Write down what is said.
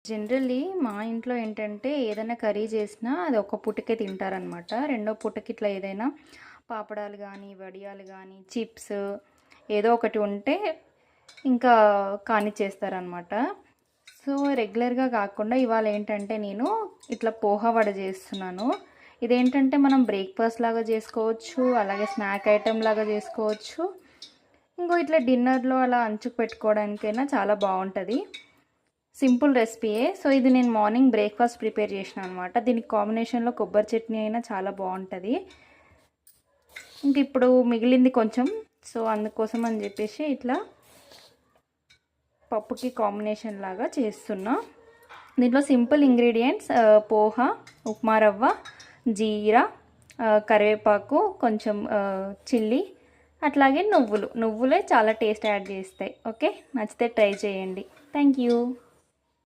Generally మా ఇంట్లో ఏంటంటే ఏదైనా కర్రీ చేసినా అది ఒక పూటకే తింటారనమాట. రెండో పూటకి ఇట్లా ఏదైనా పాపడాలు కానీ, వడియాలు కానీ, చిప్స్ ఏదో ఒకటి ఉంటే ఇంకా కానిచ్చేస్తారనమాట. సో రెగ్యులర్గా కాకుండా ఇవాళ ఏంటంటే నేను ఇట్లా పోహా వడ చేస్తున్నాను. ఇదేంటంటే మనం బ్రేక్ఫాస్ట్ లాగా చేసుకోవచ్చు, అలాగే స్నాక్ ఐటెం లాగా చేసుకోవచ్చు. ఇంకో ఇట్లా డిన్నర్లో అలా అంచుకు పెట్టుకోవడానికైనా చాలా బాగుంటుంది. సింపుల్ రెసిపీయే. సో ఇది నేను మార్నింగ్ బ్రేక్ఫాస్ట్ ప్రిపేర్ చేసిన అనమాట. దీనికి కాంబినేషన్లో కొబ్బరి చట్నీ అయినా చాలా బాగుంటుంది. ఇంక ఇప్పుడు మిగిలింది కొంచెం, సో అందుకోసం అని చెప్పేసి ఇట్లా పప్పుకి కాంబినేషన్ లాగా చేస్తున్నా. దీంట్లో సింపుల్ ఇంగ్రీడియంట్స్ పోహా, ఉప్మా రవ్వ, జీరా, కరివేపాకు, కొంచెం చిల్లీ, అట్లాగే నువ్వులే చాలా టేస్ట్ యాడ్ చేస్తాయి. ఓకే, నచ్చితే ట్రై చేయండి. Thank you.